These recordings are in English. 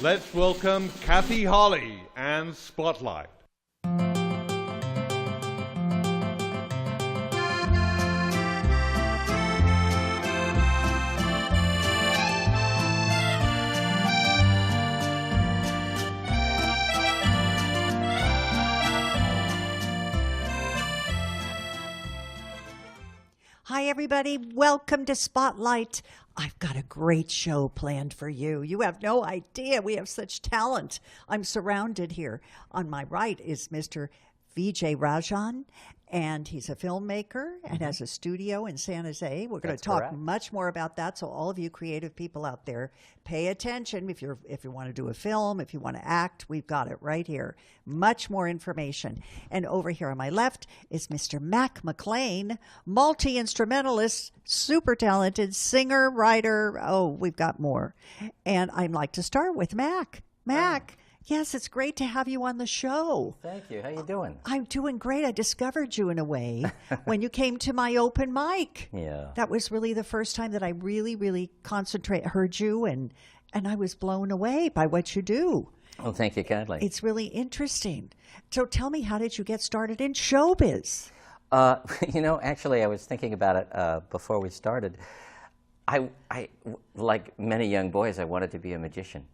Let's welcome Kathy Holly and Spotlight. Hi, everybody. Welcome to Spotlight. I've got a great show planned for you. You have no idea. We have such talent. I'm surrounded here. On my right is Mr. Vijay Rajan, and he's a filmmaker and has a studio in San Jose. We're going to talk much more about that. So all of you creative people out there, pay attention. If you want to do a film, if you want to act, we've got it right here. Much more information. And over here on my left is Mr. Mack Mcclain, multi-instrumentalist, super talented singer, writer. Oh, we've got more. And I'd like to start with Mack. Mack. Yes, it's great to have you on the show. Thank you. How you doing? I'm doing great. I discovered you in a way when you came to my open mic. Yeah. That was really the first time that I really heard you, and I was blown away by what you do. Oh, thank you kindly. It's really interesting. So tell me, how did you get started in showbiz? Actually, I was thinking about it before we started. I like many young boys, I wanted to be a magician.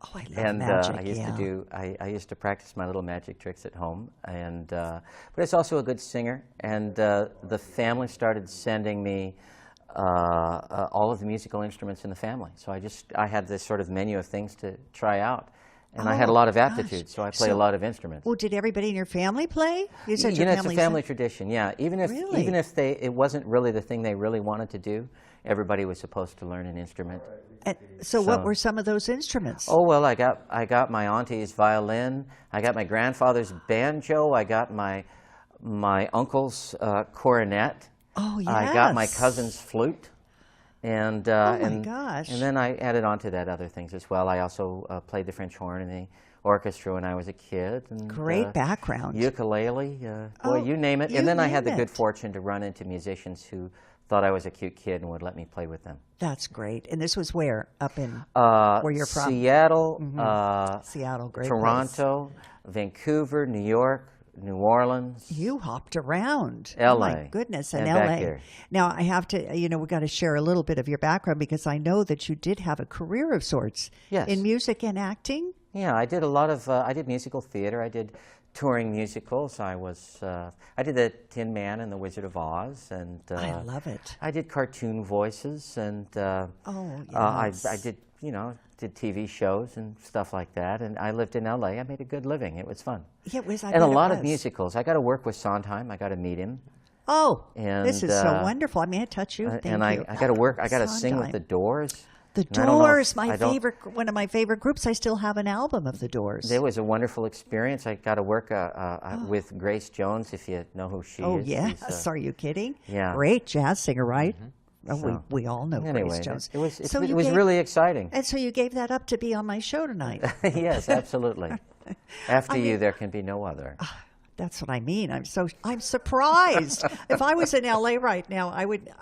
Oh, I love magic. I used to practice my little magic tricks at home, but I was also a good singer. And the family started sending me all of the musical instruments in the family. So I had this sort of menu of things to try out. And I had a lot of aptitude, so I play a lot of instruments. Well, did everybody in your family play? You said it's a family tradition, yeah. Even if it wasn't really the thing they really wanted to do, everybody was supposed to learn an instrument. So what were some of those instruments? Oh, well, I got my auntie's violin, I got my grandfather's banjo, I got my uncle's cornet. Oh, yes. I got my cousin's flute. And gosh. And then I added on to that other things as well. I also played the French horn in the orchestra when I was a kid. And, great background. Ukulele, you name it. And then I had the good fortune to run into musicians who thought I was a cute kid and would let me play with them. That's great. And this was where? Up in where you're from? Seattle, Seattle, great Toronto, place. Vancouver, New York, New Orleans. You hopped around. LA. Oh my goodness, and LA. Back here. Now I have to, we've got to share a little bit of your background because I know that you did have a career of sorts in music and acting. Yeah, I did a lot of, I did musical theater. I did touring musicals. I did the Tin Man and the Wizard of Oz, and I love it. I did cartoon voices, and yes. I did, did TV shows and stuff like that. And I lived in LA. I made a good living. It was fun. Yeah, it was. And a lot of musicals. I got to work with Sondheim. I got to meet him. Oh, and, this is so wonderful. I may I touch you? Thank you. I got to work. I got to sing with the Doors. The Doors, one of my favorite groups. I still have an album of the Doors. It was a wonderful experience. I got to work with Grace Jones, if you know who she is. Oh, yes. Are you kidding? Yeah. Great jazz singer, right? Mm-hmm. Oh, we all know Grace Jones. It was really exciting. And so you gave that up to be on my show tonight. Yes, absolutely. After you, there can be no other. That's what I mean. I'm surprised. If I was in LA right now,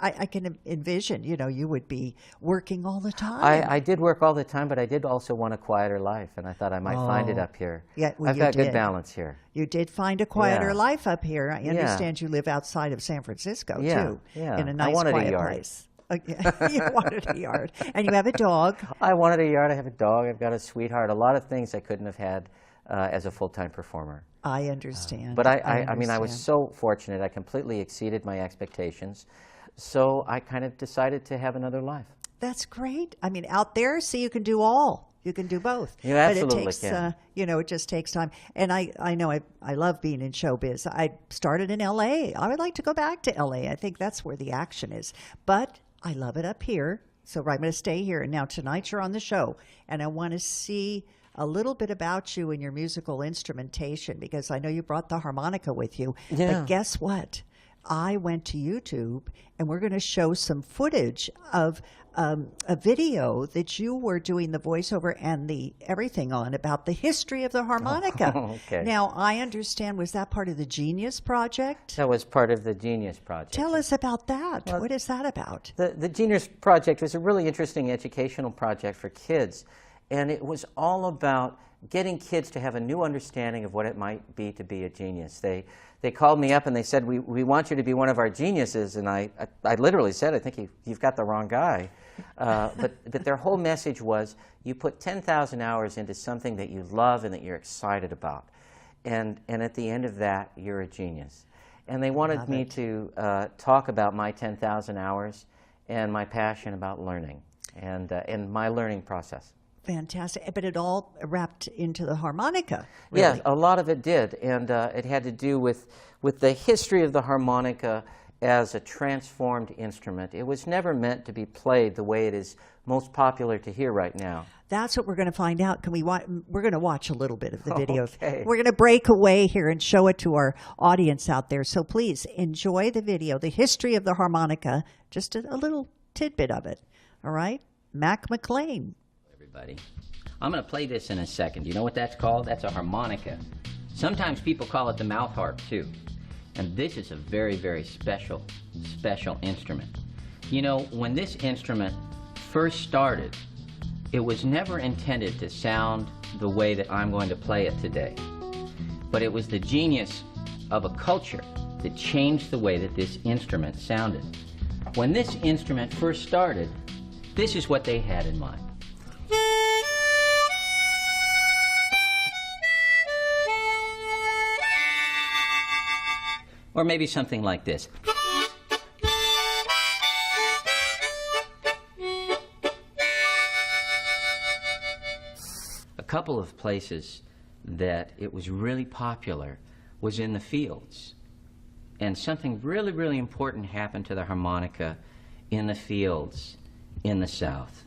I can envision, you would be working all the time. I did work all the time, but I did also want a quieter life, and I thought I might find it up here. Yeah, well, I've got good balance here. You did find a quieter life up here. I understand you live outside of San Francisco, too, in a nice, quiet place. You wanted a yard. And you have a dog. I wanted a yard. I have a dog. I've got a sweetheart. A lot of things I couldn't have had as a full-time performer. I understand. But I mean, I was so fortunate. I completely exceeded my expectations. So I kind of decided to have another life. That's great. I mean, out there, see, you can do all. You can do both. You absolutely can. It just takes time. And I know I love being in showbiz. I started in L.A. I would like to go back to L.A. I think that's where the action is. But I love it up here. So I'm going to stay here. And now tonight you're on the show. And I want to see a little bit about you and your musical instrumentation, because I know you brought the harmonica with you. Yeah. But guess what? I went to YouTube, and we're going to show some footage of a video that you were doing the voiceover and the everything on about the history of the harmonica. Oh, okay. Now, I understand, was that part of the Genius Project? That was part of the Genius Project. Tell us about that. Well, what is that about? The Genius Project was a really interesting educational project for kids. And it was all about getting kids to have a new understanding of what it might be to be a genius. They called me up and they said, we want you to be one of our geniuses. And I literally said, I think you've got the wrong guy. But their whole message was, you put 10,000 hours into something that you love and that you're excited about. And at the end of that, you're a genius. And they wanted me to talk about my 10,000 hours and my passion about learning and my learning process. Fantastic. But it all wrapped into the harmonica, really. Yeah, a lot of it did. And it had to do with the history of the harmonica as a transformed instrument. It was never meant to be played the way it is most popular to hear right now. That's what we're going to find out. Can we? We're going to watch a little bit of the video. Okay. We're going to break away here and show it to our audience out there. So please enjoy the video, the history of the harmonica, just a little tidbit of it. All right? Mack Mcclain. Everybody. I'm going to play this in a second. You know what that's called? That's a harmonica. Sometimes people call it the mouth harp too. And this is a very, very special instrument. You know, when this instrument first started, it was never intended to sound the way that I'm going to play it today. But it was the genius of a culture that changed the way that this instrument sounded. When this instrument first started, this is what they had in mind. Or maybe something like this. A couple of places that it was really popular was in the fields. And something really, really important happened to the harmonica in the fields in the South.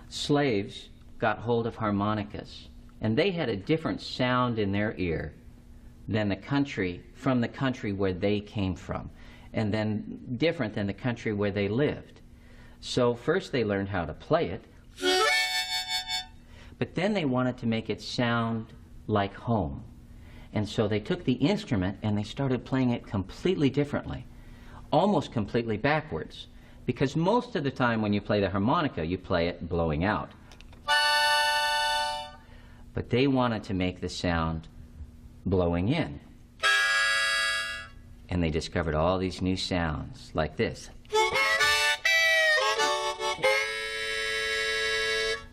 Slaves got hold of harmonicas, and they had a different sound in their ear than from the country where they came from, and then different than the country where they lived. So first they learned how to play it, but then they wanted to make it sound like home. And so they took the instrument and they started playing it completely differently, almost completely backwards, because most of the time when you play the harmonica, you play it blowing out. But they wanted to make the sound blowing in. And they discovered all these new sounds like this.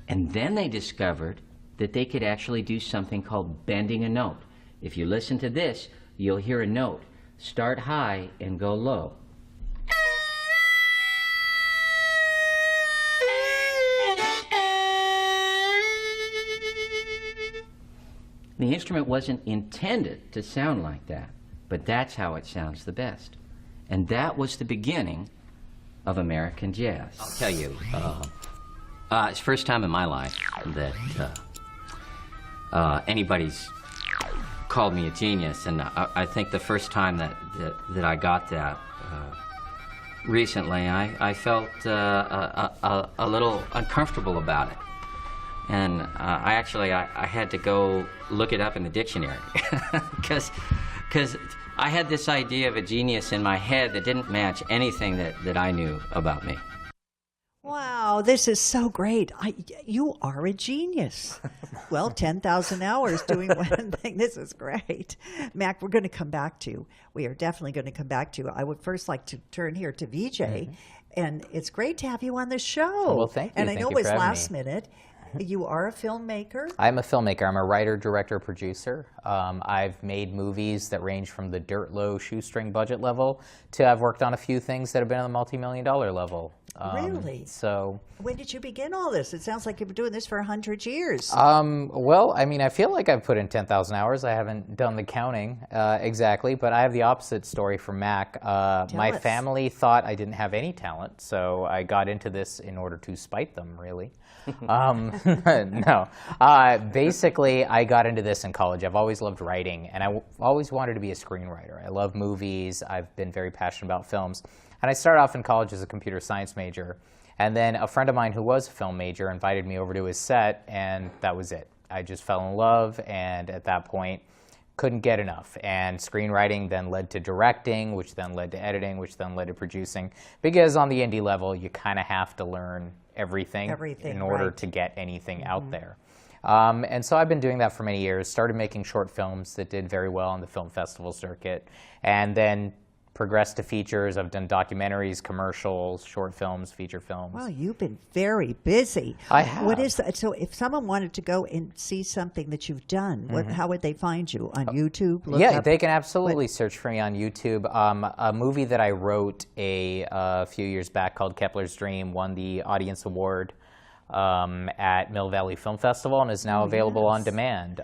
And then they discovered that they could actually do something called bending a note. If you listen to this, you'll hear a note start high and go low. The instrument wasn't intended to sound like that, but that's how it sounds the best. And that was the beginning of American jazz. I'll tell you, it's the first time in my life that anybody's called me a genius, and I think the first time that I got that recently, I felt a little uncomfortable about it. And I had to go look it up in the dictionary because I had this idea of a genius in my head that didn't match anything that I knew about me. Wow, this is so great. You are a genius. Well, 10,000 hours doing one thing. This is great. Mack, we're going to come back to you. We are definitely going to come back to you. I would first like to turn here to Vijay. Mm-hmm. And it's great to have you on the show. Well, thank you. And I know Thank it was you for having last me. minute. You are a filmmaker? I'm a filmmaker. I'm a writer, director, producer. I've made movies that range from the dirt low shoestring budget level to I've worked on a few things that have been on the multi-million-dollar level. Really? So. When did you begin all this? It sounds like you've been doing this for 100 years. Well, I mean, I feel like I've put in 10,000 hours. I haven't done the counting exactly, but I have the opposite story from Mack. My family thought I didn't have any talent, so I got into this in order to spite them, really. No. Basically, I got into this in college. I've always loved writing, and I always wanted to be a screenwriter. I love movies. I've been very passionate about films. And I started off in college as a computer science major. And then a friend of mine who was a film major invited me over to his set, and that was it. I just fell in love, and at that point, couldn't get enough. And screenwriting then led to directing, which then led to editing, which then led to producing. Because on the indie level, you kind of have to learn everything Everything, in order right. to get anything out there. And so I've been doing that for many years, started making short films that did very well on the film festival circuit, and then progressed to features. I've done documentaries, commercials, short films, feature films. Wow, you've been very busy. I have. What is that? So if someone wanted to go and see something that you've done, how would they find you? On YouTube? Look Yeah, up- they can absolutely search for me on YouTube. A movie that I wrote a few years back called Kepler's Dream won the Audience Award at Mill Valley Film Festival and is now available on demand.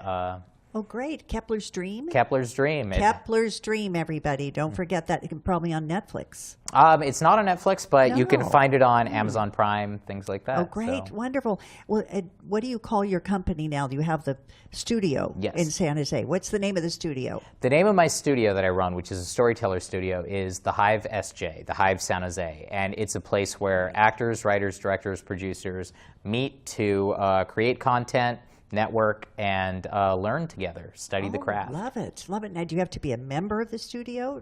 Oh, great. Kepler's Dream? Kepler's Dream. Kepler's Dream, everybody. Don't forget that. It can probably on Netflix. It's not on Netflix, but you can No. find it on Amazon Prime, things like that. Oh, great. So. Wonderful. Well, what do you call your company now? You have the studio Yes. in San Jose. What's the name of the studio? The name of my studio that I run, which is a storyteller studio, is the Hive SJ, the Hive San Jose. And it's a place where actors, writers, directors, producers meet to create content, network, and learn together, study the craft. Love it. Love it. Now, do you have to be a member of the studio?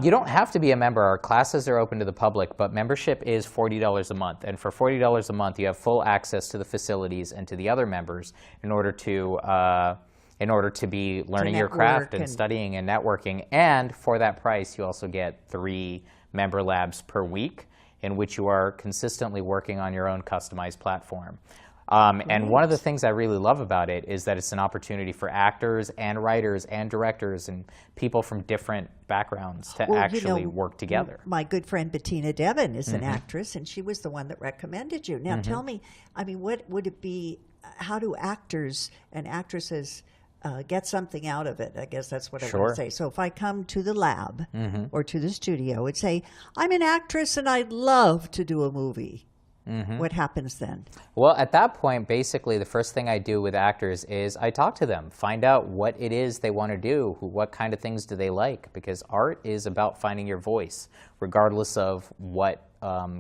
You don't have to be a member. Our classes are open to the public, but membership is $40 a month. And for $40 a month, you have full access to the facilities and to the other members in order to be learning your craft and studying and networking. And for that price, you also get 3 member labs per week in which you are consistently working on your own customized platform. And one of the things I really love about it is that it's an opportunity for actors and writers and directors and people from different backgrounds to actually work together. My good friend Bettina Devon is an actress, and she was the one that recommended you. Now, tell me, I mean, what would it be? How do actors and actresses get something out of it? I guess that's what I want to say. So if I come to the lab or to the studio and say, I'm an actress and I'd love to do a movie, what happens then? Well, at that point, basically, the first thing I do with actors is I talk to them, find out what it is they want to do, what kind of things do they like, because art is about finding your voice, regardless of what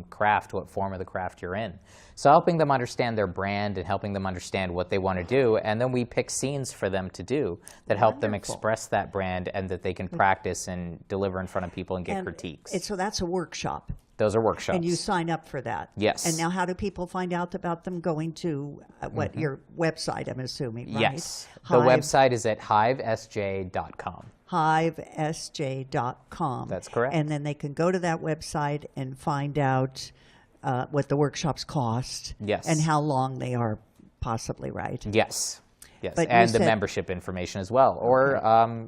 craft, what form of the craft you're in. So helping them understand their brand and helping them understand what they want to do, and then we pick scenes for them to do that help them express that brand and that they can practice and deliver in front of people and get critiques. So that's a workshop. Those are workshops. And you sign up for that? Yes. And now how do people find out about them? Going to your website, I'm assuming, right? Yes. The website is at hivesj.com. hivesj.com. That's correct. And then they can go to that website and find out what the workshops cost. Yes. And how long they are, possibly, right? Yes. Yes. But and you the said- membership information as well. Or,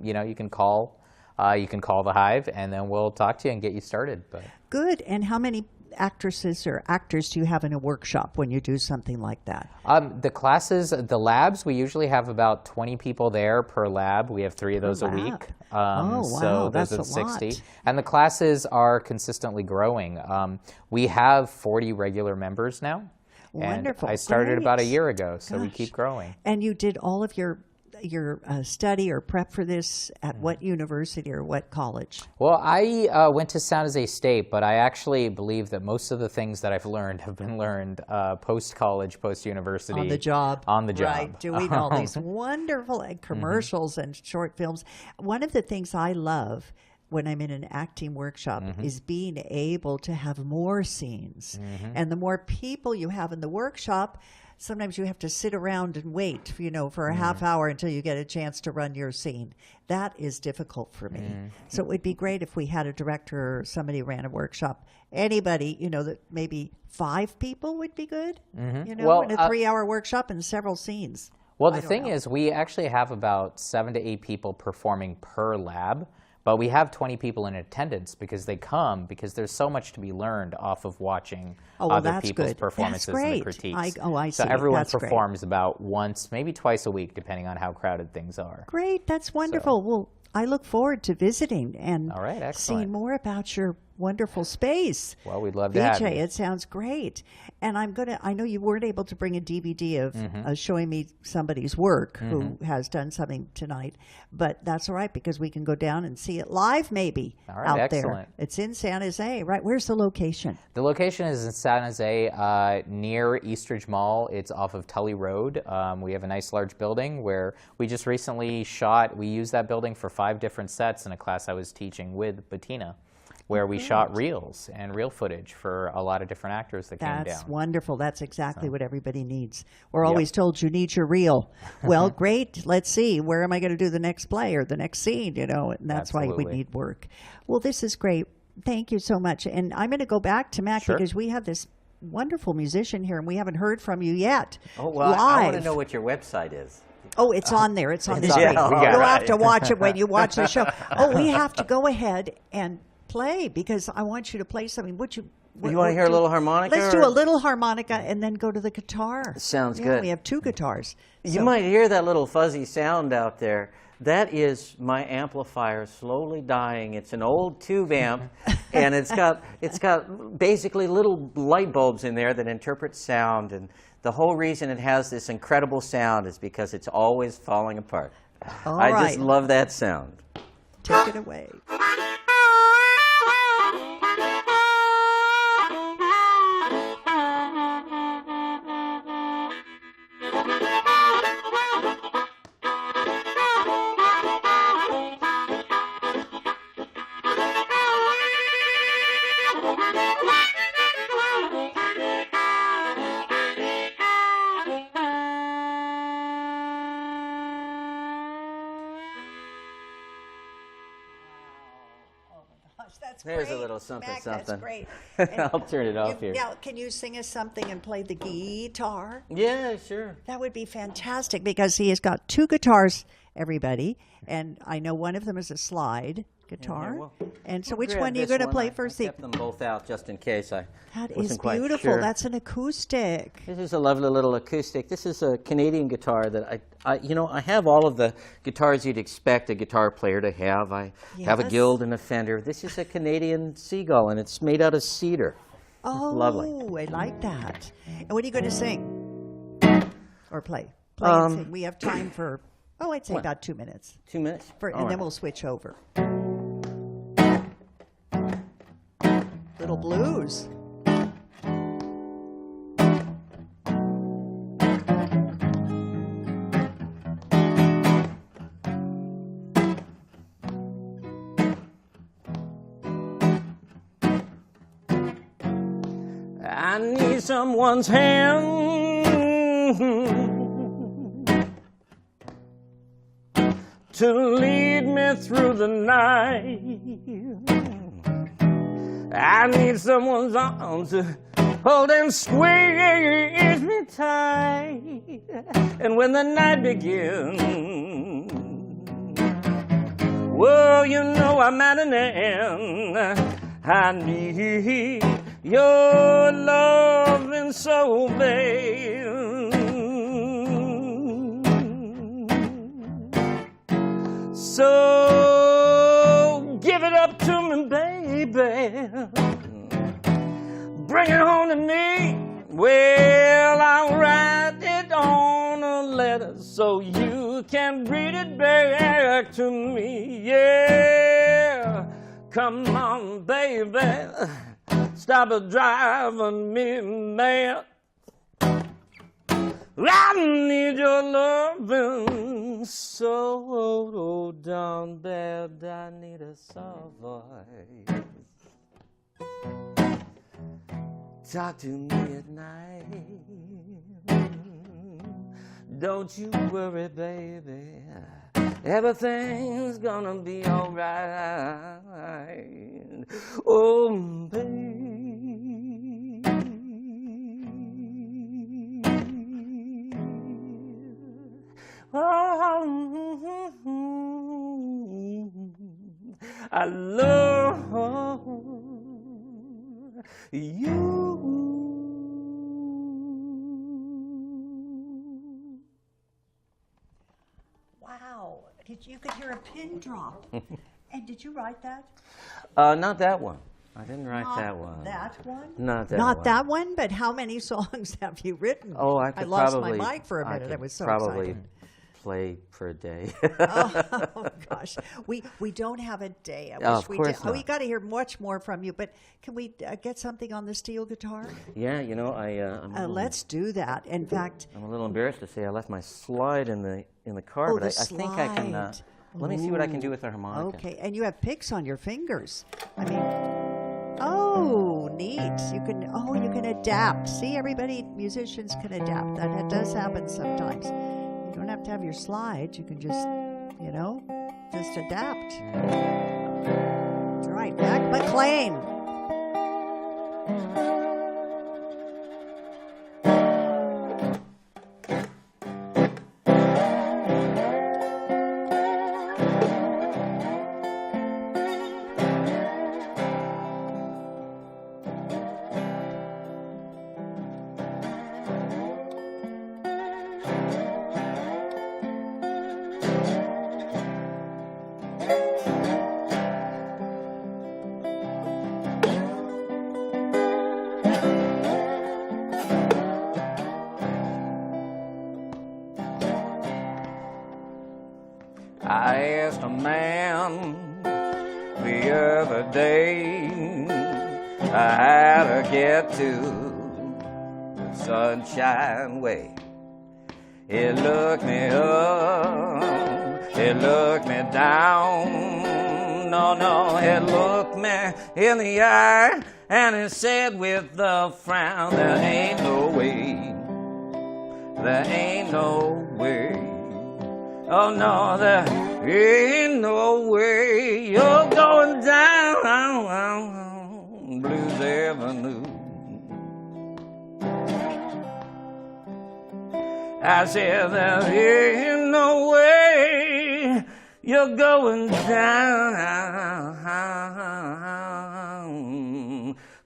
you can call the Hive, and then we'll talk to you and get you started. But Good. And how many actresses or actors do you have in a workshop when you do something like that? the classes, the labs, we usually have about 20 people there per lab. We have 3 of those a lab. week. Oh, So wow, those that's are a the 60. lot. And the classes are consistently growing. We have 40 regular members now. Wonderful. And I started about a Great. year ago, so we Gosh. keep growing. And you did all of your study or prep for this at what university or what college? Well, I went to San Jose State, but I actually believe that most of the things that I've learned have been learned post-college, post-university. On the job. On the job. Right, doing all these wonderful commercials and short films. One of the things I love when I'm in an acting workshop is being able to have more scenes. And the more people you have in the workshop, sometimes you have to sit around and wait, for a half hour until you get a chance to run your scene. That is difficult for me. So it would be great if we had a director or somebody who ran a workshop. Anybody, that maybe 5 people would be good, Well, in a 3-hour workshop and several scenes. Well, the thing is, we actually have about 7 to 8 people performing per lab. But we have 20 people in attendance because they come because there's so much to be learned off of watching other that's people's good. performances That's and the great. critiques. I So see. everyone That's great. performs about once, maybe twice a week, depending on how crowded things are. Great, that's wonderful. Well, I look forward to visiting and All right, excellent. seeing more about your wonderful space. Well, we'd love to have Vijay, you. it sounds great. And I know you weren't able to bring a DVD of showing me somebody's work who has done something tonight, but that's all right because we can go down and see it live maybe All right, out there. excellent. It's in San Jose, right? Where's the location? The location is in San Jose, near Eastridge Mall. It's off of Tully Road. We have a nice large building where we just recently shot. We used that building for 5 different sets in a class I was teaching with Bettina, where we shot reels and reel footage for a lot of different actors that came down. That's wonderful. That's exactly what everybody needs. We're always told you need your reel. Well, great. Let's see. Where am I going to do the next play or the next scene? You know, and that's why we need work. Well, this is great. Thank you so much. And I'm going to go back to Mack because we have this wonderful musician here and we haven't heard from you yet. Oh, well, live. I want to know what your website is. Oh, it's on there. It's on the screen. You'll have to watch it when you watch the show. Oh, we have to go ahead and play because I want you to play something. You want to hear a little harmonica? Let's do a little harmonica and then go to the guitar. Sounds good. We have 2 guitars. You might hear that little fuzzy sound out there. That is my amplifier slowly dying. It's an old tube amp, and it's got basically little light bulbs in there that interpret sound. And the whole reason it has this incredible sound is because it's always falling apart. I just love that sound. Take it away. That's There's great. a little something, Mack, something. That's great. I'll turn it off here. Now, can you sing us something and play the guitar? Yeah, sure. That would be fantastic because he has got 2 guitars, everybody, and I know one of them is a slide guitar. And so which one are you going to play first? I kept them both out just in case. That is wasn't quite beautiful. sure. That's an acoustic. This is a lovely little acoustic. This is a Canadian guitar that I have all of the guitars you'd expect a guitar player to have. I have a Guild and a Fender. This is a Canadian Seagull, and it's made out of cedar. Oh, lovely. I like that. And what are you going to sing? Or play? Play and sing. We have time for, I'd say about 2 minutes. 2 minutes? And then we'll switch over. Little blues. I need someone's hand to lead me through the night. I need someone's arms to hold and squeeze me tight. And when the night begins, well, you know I'm at an end. I need your loving so bad. So give it up to me, baby. Bring it home to me. Well, I'll write it on a letter so you can read it back to me. Yeah, come on, baby. Stop driving me mad. I need your loving so down bad. I need a soft voice. Talk to me at night. Don't you worry, baby. Everything's gonna be alright. Oh, baby. Oh, I love you. Wow. You could hear a pin drop. And did you write that? Not that one. I didn't write that one. That one? Not that Not one. that one, but how many songs have you written? Oh, I could lost probably, my mic for a minute. I was so probably excited. play for a day. Oh gosh, we don't have a day. I wish of we course did. not. We got to hear much more from you. But can we get something on the steel guitar? Yeah, you know, Let's do that. In fact, I'm a little embarrassed to say I left my slide in the car, but I think I can. slide. Let me see what I can do with the harmonica. Okay, and you have picks on your fingers. I mean, Oh, neat. You can adapt. See, everybody, musicians can adapt. That does happen sometimes. You don't have to have your slides. You can just, just adapt. That's right. Mack Mcclain. I asked a man the other day how to get to the Sunshine Way. He looked me up, he looked me down, no, he looked me in the eye, and he said with a frown, there ain't no way, there ain't no way. Oh no, there ain't no way you're going down Blues Avenue. I said there ain't no way you're going down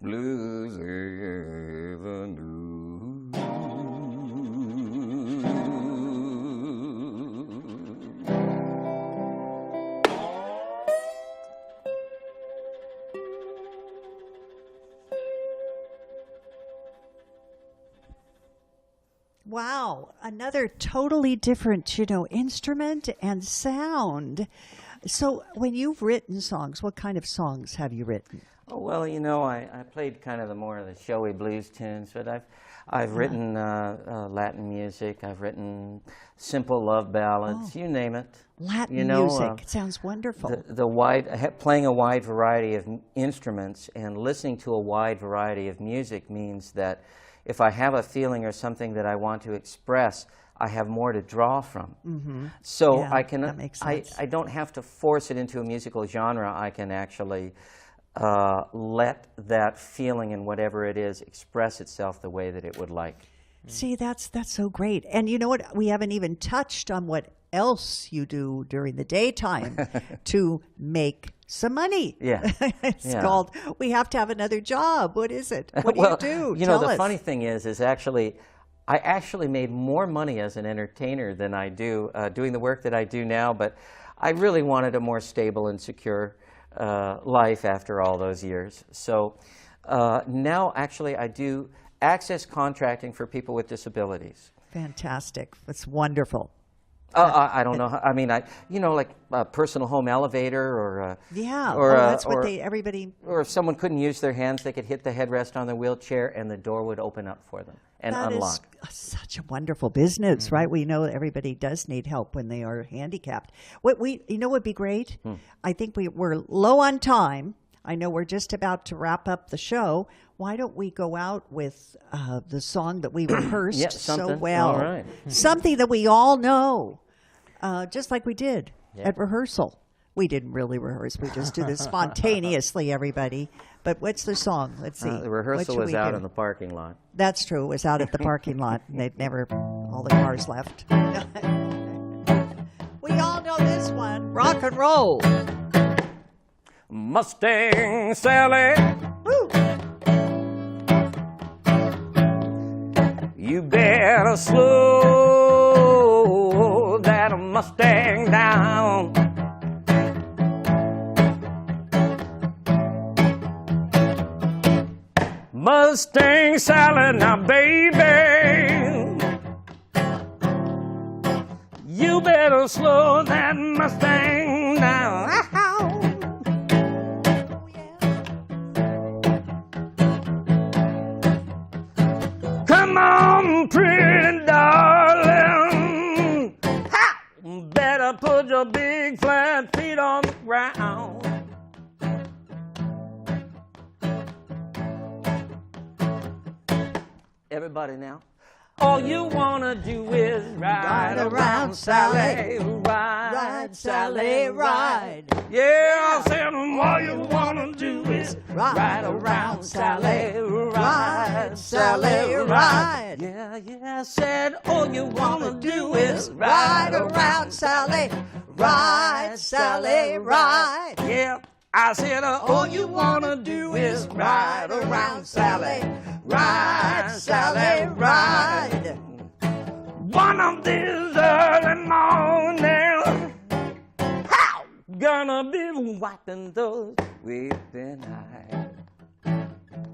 Blues Avenue. Wow, another totally different, instrument and sound. So when you've written songs, what kind of songs have you written? Oh, well, I played kind of the more of the showy blues tunes, but I've written Latin music. I've written simple love ballads. You name it. Latin music. It sounds wonderful. Playing a wide variety of instruments and listening to a wide variety of music means that if I have a feeling or something that I want to express, I have more to draw from. Mm-hmm. So yeah, that makes sense. I don't have to force it into a musical genre. I can actually let that feeling in whatever it is express itself the way that it would like. See, that's so great. And you know what? We haven't even touched on what else you do during the daytime to make some money. Yeah. It's called, we have to have another job. What is it? What do well, you do? The funny thing is actually, I actually made more money as an entertainer than I do doing the work that I do now, but I really wanted a more stable and secure life after all those years. So now actually I do access contracting for people with disabilities. Fantastic. That's wonderful. I don't know. I mean, like a personal home elevator, or that's what everybody. Or if someone couldn't use their hands, they could hit the headrest on their wheelchair, and the door would open up for them and unlock. That is such a wonderful business, right? We know everybody does need help when they are handicapped. What would be great? I think we're low on time. I know we're just about to wrap up the show. Why don't we go out with the song that we rehearsed so well? All right. Something that we all know, just like we did at rehearsal. We didn't really rehearse. We just do this spontaneously, everybody. But what's the song? Let's see. The rehearsal was out in the parking lot. That's true. It was out at the parking lot. They'd never, all the cars left. We all know this one. Rock and roll. Mustang Sally. Woo. You better slow that Mustang down. Mustang Sally, now baby, you better slow that Mustang down. Come on, pretty darling, ha! Better put your big flat feet on the ground. Everybody now. All you wanna do is ride around, Sally. Ride, Sally, ride. Yeah, I said all you wanna do is ride around, Sally. Ride, Sally, ride. Yeah, I said all you wanna do is ride around, Sally. Ride, Sally, ride. Yeah, I said all you wanna do is ride around, Sally. Ride, Sally, ride. One of these early mornings, how gonna be wiping those weeping eyes.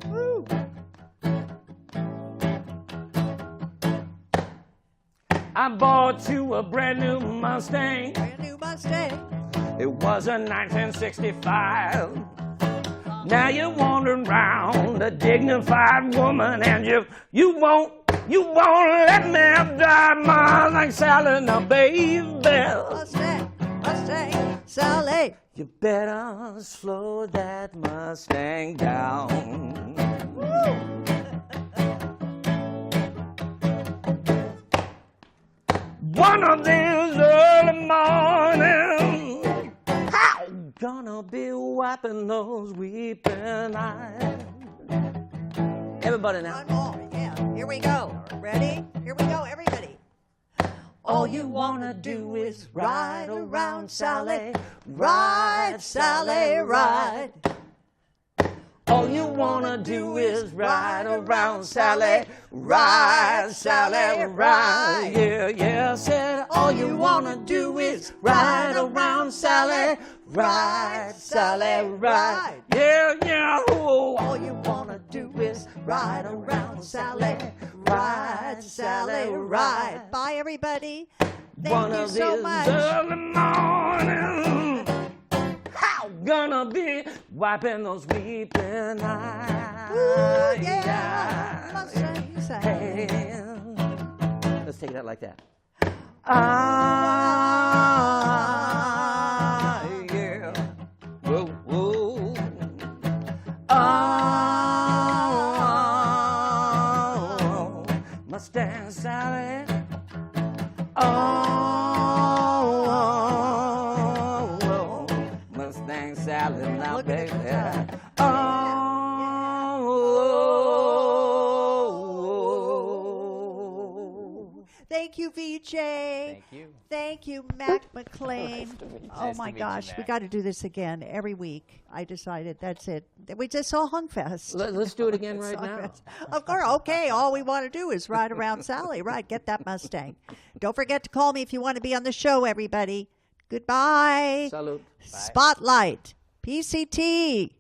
Woo. I bought you a brand new Mustang. Brand new Mustang. It was a 1965. Now you're wandering around a dignified woman, and you won't let me drive mine like Sally, now baby. Mustang, Sally. You better slow that Mustang down. One of these early mornings, how gonna be wiping those weeping eyes. Everybody now. One more, yeah. Here we go. Ready? Here we go, everybody. All you wanna do is ride around, Sally. Ride, Sally, ride. All you wanna do is ride around, Sally. Ride, Sally, ride. Yeah, said all you wanna do is ride around, Sally. Ride, Sally, ride. Yeah, oh. All you wanna do is ride around, Sally. Ride, Sally, ride. Bye, everybody. Thank you so much. Early morning, how gonna be wiping those weeping eyes? Ooh, yeah. Mustang, Sally. Hey. Let's take it out like that. Yeah. Whoa, whoa. Mustang Sally. Mustang Sally now, Look at baby. that. Thank you, Vijay. Thank you. Thank you, Mack Mcclain. Oh Nice my to meet you, gosh, we Mack. got to do this again every week. I decided that's it. We just saw Hungfest. Let's do it again right now. Of course, okay. All we want to do is ride around Sally. Right, get that Mustang. Don't forget to call me if you want to be on the show, everybody. Goodbye. Salute. Spotlight. PCT.